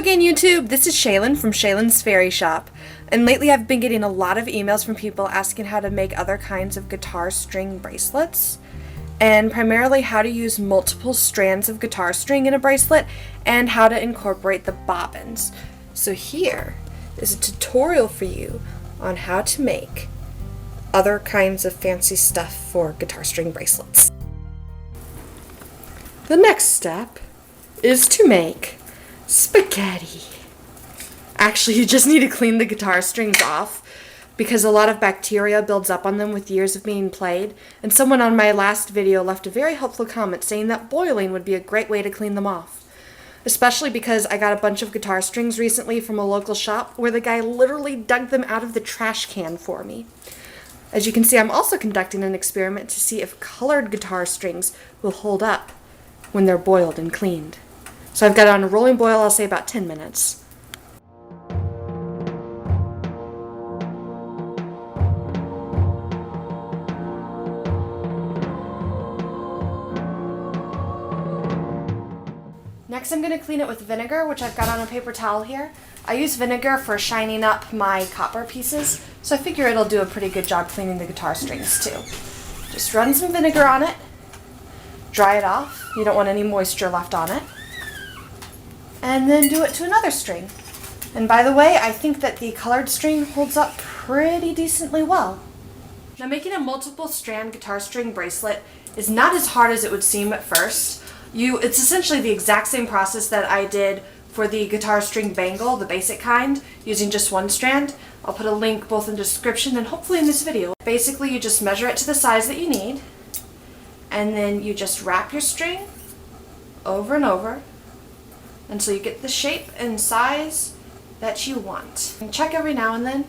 again, YouTube! This is Shaylin from Shaylin's Fairy Shop, and lately I've been getting a lot of emails from people asking how to make other kinds of guitar string bracelets, and primarily how to use multiple strands of guitar string in a bracelet, and how to incorporate the bobbins. So here is a tutorial for you on how to make other kinds of fancy stuff for guitar string bracelets. The next step is to make spaghetti. Actually, you just need to clean the guitar strings off because a lot of bacteria builds up on them with years of being played, and someone on my last video left a very helpful comment saying that boiling would be a great way to clean them off. Especially because I got a bunch of guitar strings recently from a local shop where the guy literally dug them out of the trash can for me. As you can see, I'm also conducting an experiment to see if colored guitar strings will hold up when they're boiled and cleaned. So I've got it on a rolling boil, I'll say about 10 minutes. Next I'm going to clean it with vinegar, which I've got on a paper towel here. I use vinegar for shining up my copper pieces, so I figure it'll do a pretty good job cleaning the guitar strings too. Just run some vinegar on it, dry it off, you don't want any moisture left on it, and then do it to another string. And by the way, I think that the colored string holds up pretty decently well. Now, making a multiple strand guitar string bracelet is not as hard as it would seem at first. It's essentially the exact same process that I did for the guitar string bangle, the basic kind, using just one strand. I'll put a link both in the description and hopefully in this video. Basically, you just measure it to the size that you need, and then you just wrap your string over and over until you get the shape and size that you want. And check every now and then,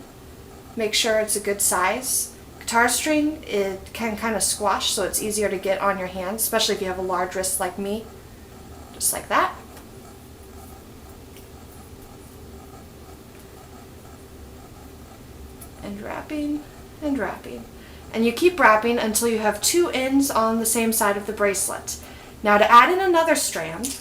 make sure it's a good size. Guitar string, it can kind of squash, so it's easier to get on your hands, especially if you have a large wrist like me. Just like that. And wrapping and wrapping. And you keep wrapping until you have two ends on the same side of the bracelet. Now, to add in another strand,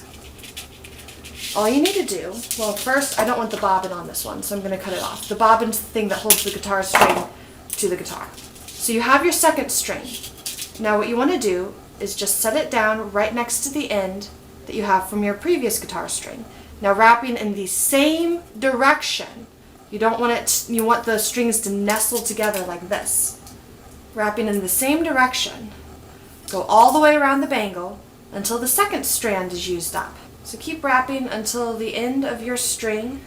all you need to do, well, first, I don't want the bobbin on this one, so I'm going to cut it off. The bobbin's the thing that holds the guitar string to the guitar. So you have your second string. Now what you want to do is just set it down right next to the end that you have from your previous guitar string. Now, wrapping in the same direction. You don't want it, you want the strings to nestle together like this. Wrapping in the same direction. Go all the way around the bangle until the second strand is used up. So keep wrapping until the end of your string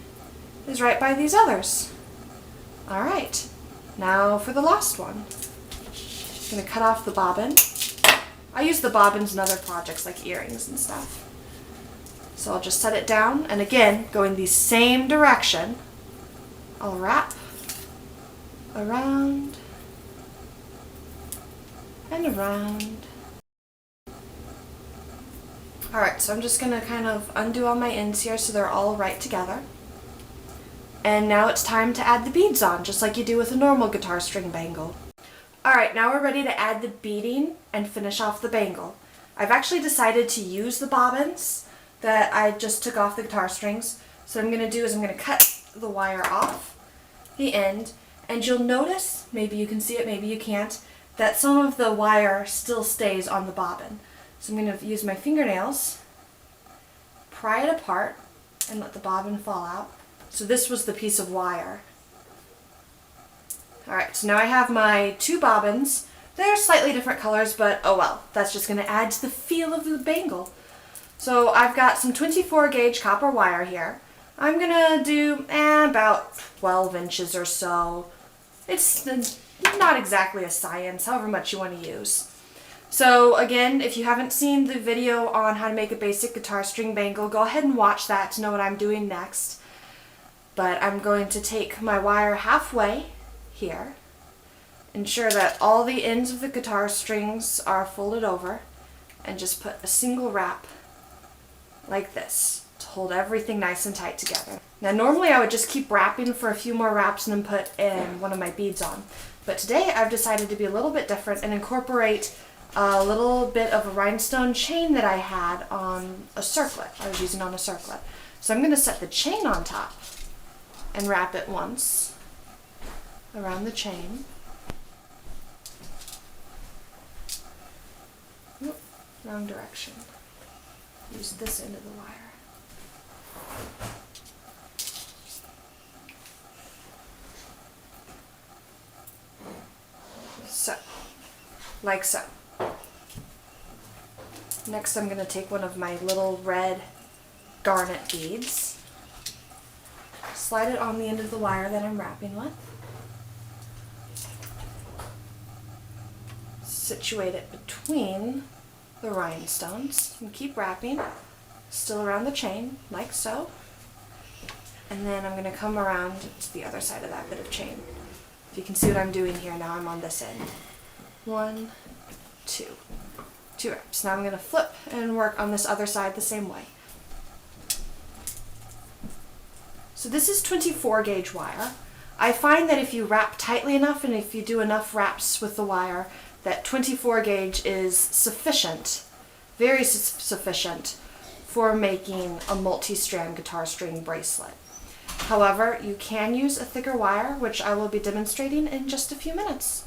is right by these others. Alright, now for the last one. I'm going to cut off the bobbin. I use the bobbins in other projects like earrings and stuff. So I'll just set it down, and again, going the same direction, I'll wrap around and around. Alright, so I'm just going to kind of undo all my ends here so they're all right together. And now it's time to add the beads on, just like you do with a normal guitar string bangle. Alright, now we're ready to add the beading and finish off the bangle. I've actually decided to use the bobbins that I just took off the guitar strings. So what I'm going to do is I'm going to cut the wire off the end, and you'll notice, maybe you can see it, maybe you can't, that some of the wire still stays on the bobbin. So I'm going to use my fingernails, pry it apart, and let the bobbin fall out. So this was the piece of wire. Alright, so now I have my two bobbins. They're slightly different colors, but oh well, that's just going to add to the feel of the bangle. So I've got some 24 gauge copper wire here. I'm going to do about 12 inches or so. It's not exactly a science, however much you want to use. So again, if you haven't seen the video on how to make a basic guitar string bangle, go ahead and watch that to know what I'm doing next. But I'm going to take my wire halfway here, ensure that all the ends of the guitar strings are folded over, and just put a single wrap like this to hold everything nice and tight together. Now normally I would just keep wrapping for a few more wraps and then put in one of my beads on, but today I've decided to be a little bit different and incorporate a little bit of a rhinestone chain that I had on a circlet. I was using on a circlet. So I'm going to set the chain on top and wrap it once around the chain. Oop, wrong direction. Use this end of the wire. So, like so. Next I'm going to take one of my little red garnet beads, slide it on the end of the wire that I'm wrapping with, situate it between the rhinestones, and keep wrapping, still around the chain, like so, and then I'm going to come around to the other side of that bit of chain. If you can see what I'm doing here, now I'm on this end. 1, 2. 2 wraps. Now I'm going to flip and work on this other side the same way. So this is 24 gauge wire. I find that if you wrap tightly enough and if you do enough wraps with the wire, that 24 gauge is sufficient, very sufficient, for making a multi-strand guitar string bracelet. However, you can use a thicker wire, which I will be demonstrating in just a few minutes.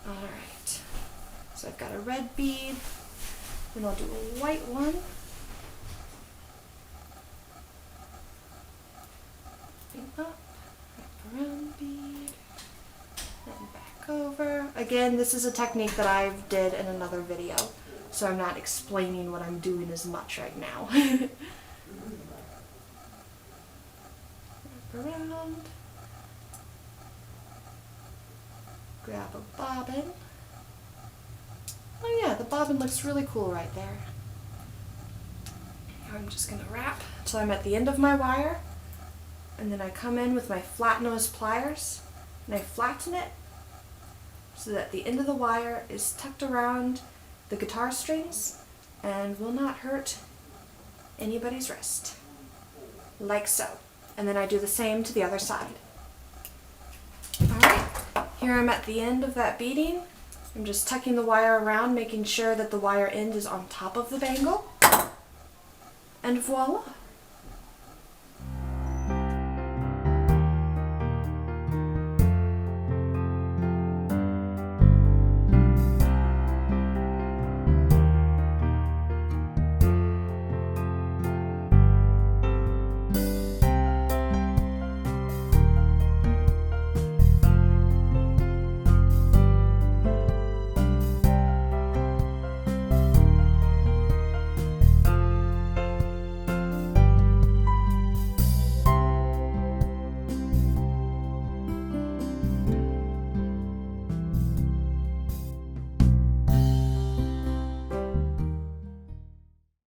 Alright, so I've got a red bead, then I'll do a white one. Up, wrap around bead, and back over. Again, this is a technique that I did in another video, so I'm not explaining what I'm doing as much right now. Wrap around, grab a bobbin. Oh yeah, the bobbin looks really cool right there. Now I'm just going to wrap until I'm at the end of my wire. And then I come in with my flat nose pliers and I flatten it so that the end of the wire is tucked around the guitar strings and will not hurt anybody's wrist. Like so. And then I do the same to the other side. Alright, here I'm at the end of that beading. I'm just tucking the wire around, making sure that the wire end is on top of the bangle. And voila!